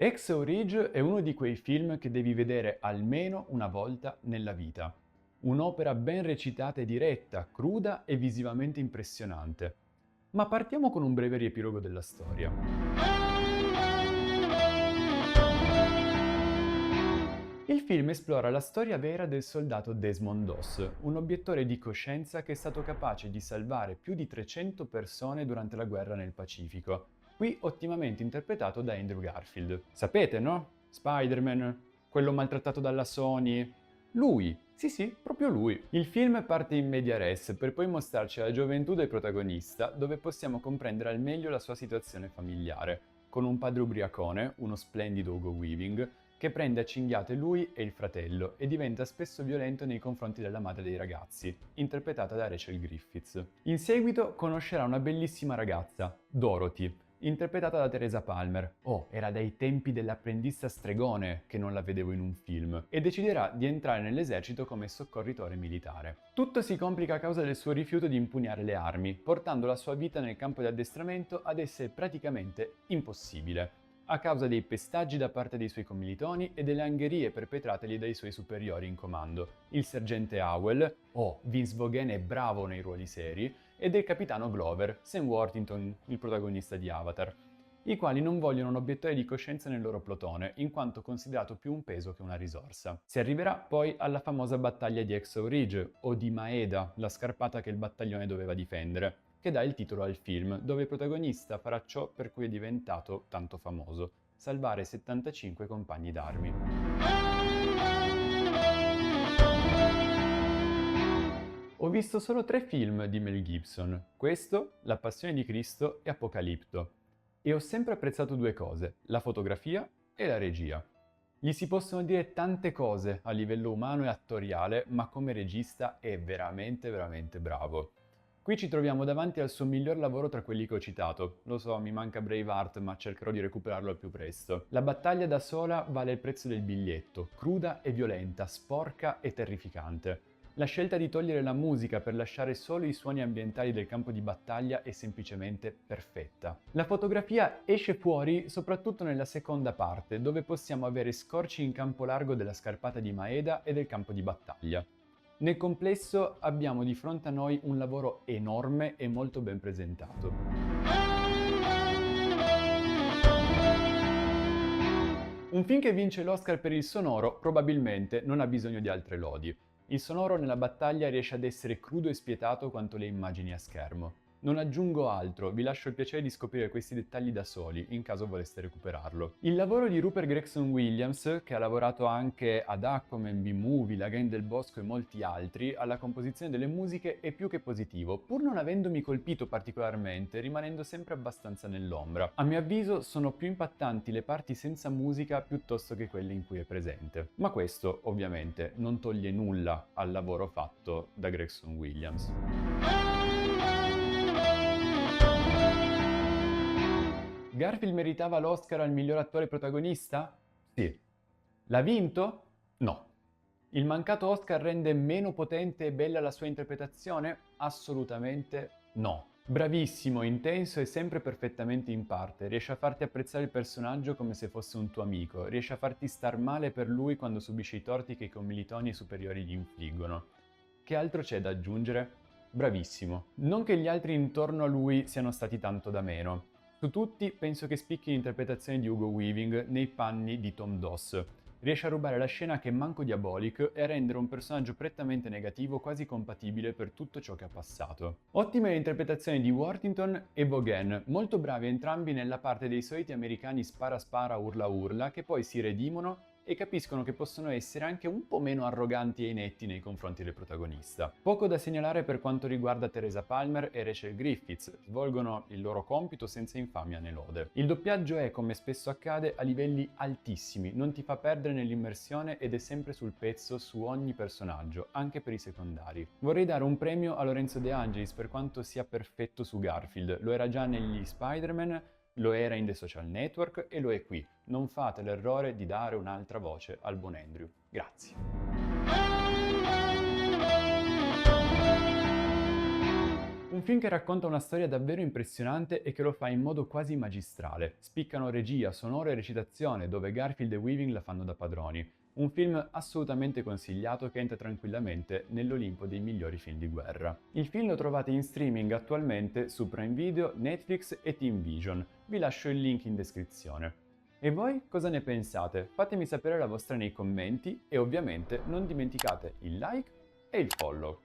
Hacksaw Ridge è uno di quei film che devi vedere almeno una volta nella vita. Un'opera ben recitata e diretta, cruda e visivamente impressionante. Ma partiamo con un breve riepilogo della storia. Il film esplora la storia vera del soldato Desmond Doss, un obiettore di coscienza che è stato capace di salvare più di 300 persone durante la guerra nel Pacifico, qui ottimamente interpretato da Andrew Garfield. Sapete, no? Spider-Man, quello maltrattato dalla Sony. Lui, sì, proprio lui. Il film parte in media res per poi mostrarci la gioventù del protagonista, dove possiamo comprendere al meglio la sua situazione familiare, con un padre ubriacone, uno splendido Hugo Weaving, che prende a cinghiate lui e il fratello e diventa spesso violento nei confronti della madre dei ragazzi, interpretata da Rachel Griffiths. In seguito conoscerà una bellissima ragazza, Dorothy, interpretata da Teresa Palmer. Oh, era dai tempi dell'apprendista stregone che non la vedevo in un film, e deciderà di entrare nell'esercito come soccorritore militare. Tutto si complica a causa del suo rifiuto di impugnare le armi, portando la sua vita nel campo di addestramento ad essere praticamente impossibile, a causa dei pestaggi da parte dei suoi commilitoni e delle angherie perpetrategli dai suoi superiori in comando, il sergente Howell, Vince Vaughn è bravo nei ruoli seri, e del capitano Glover, Sam Worthington, il protagonista di Avatar, i quali non vogliono un obiettore di coscienza nel loro plotone, in quanto considerato più un peso che una risorsa. Si arriverà poi alla famosa battaglia di Hacksaw Ridge, o di Maeda, la scarpata che il battaglione doveva difendere, che dà il titolo al film, dove il protagonista farà ciò per cui è diventato tanto famoso: salvare 75 compagni d'armi. Ho visto solo 3 film di Mel Gibson, questo, La Passione di Cristo e Apocalipto, e ho sempre apprezzato due cose: la fotografia e la regia. Gli si possono dire tante cose a livello umano e attoriale, ma come regista è veramente bravo. Qui ci troviamo davanti al suo miglior lavoro tra quelli che ho citato. Lo so, mi manca Braveheart, ma cercherò di recuperarlo al più presto. La battaglia da sola vale il prezzo del biglietto, cruda e violenta, sporca e terrificante. La scelta di togliere la musica per lasciare solo i suoni ambientali del campo di battaglia è semplicemente perfetta. La fotografia esce fuori soprattutto nella seconda parte, dove possiamo avere scorci in campo largo della scarpata di Maeda e del campo di battaglia. Nel complesso abbiamo di fronte a noi un lavoro enorme e molto ben presentato. Un film che vince l'Oscar per il sonoro probabilmente non ha bisogno di altre lodi. Il sonoro nella battaglia riesce ad essere crudo e spietato quanto le immagini a schermo. Non aggiungo altro, vi lascio il piacere di scoprire questi dettagli da soli, in caso voleste recuperarlo. Il lavoro di Rupert Gregson Williams, che ha lavorato anche ad Aquaman, B-Movie, La Gang del Bosco e molti altri, alla composizione delle musiche è più che positivo, pur non avendomi colpito particolarmente, rimanendo sempre abbastanza nell'ombra. A mio avviso sono più impattanti le parti senza musica piuttosto che quelle in cui è presente. Ma questo, ovviamente, non toglie nulla al lavoro fatto da Gregson Williams. Garfield meritava l'Oscar al miglior attore protagonista? Sì. L'ha vinto? No. Il mancato Oscar rende meno potente e bella la sua interpretazione? Assolutamente no. Bravissimo, intenso e sempre perfettamente in parte, riesce a farti apprezzare il personaggio come se fosse un tuo amico, riesce a farti star male per lui quando subisce i torti che i commilitoni e i superiori gli infliggono. Che altro c'è da aggiungere? Bravissimo. Non che gli altri intorno a lui siano stati tanto da meno. Su tutti penso che spicchi l'interpretazione di Hugo Weaving nei panni di Tom Doss. Riesce a rubare la scena che è manco Diabolic e a rendere un personaggio prettamente negativo quasi compatibile per tutto ciò che ha passato. Ottima l'interpretazione di Worthington e Vaughan, molto bravi entrambi nella parte dei soliti americani spara urla che poi si redimono e capiscono che possono essere anche un po' meno arroganti e inetti nei confronti del protagonista. Poco da segnalare per quanto riguarda Teresa Palmer e Rachel Griffiths, svolgono il loro compito senza infamia né lode. Il doppiaggio è, come spesso accade, a livelli altissimi, non ti fa perdere nell'immersione ed è sempre sul pezzo su ogni personaggio, anche per i secondari. Vorrei dare un premio a Lorenzo De Angelis per quanto sia perfetto su Garfield, lo era già negli Spider-Man, lo era in The Social Network e lo è qui. Non fate l'errore di dare un'altra voce al buon Andrew. Grazie. Un film che racconta una storia davvero impressionante e che lo fa in modo quasi magistrale. Spiccano regia, sonoro e recitazione, dove Garfield e Weaving la fanno da padroni. Un film assolutamente consigliato che entra tranquillamente nell'Olimpo dei migliori film di guerra. Il film lo trovate in streaming attualmente su Prime Video, Netflix e Team Vision. Vi lascio il link in descrizione. E voi cosa ne pensate? Fatemi sapere la vostra nei commenti e ovviamente non dimenticate il like e il follow.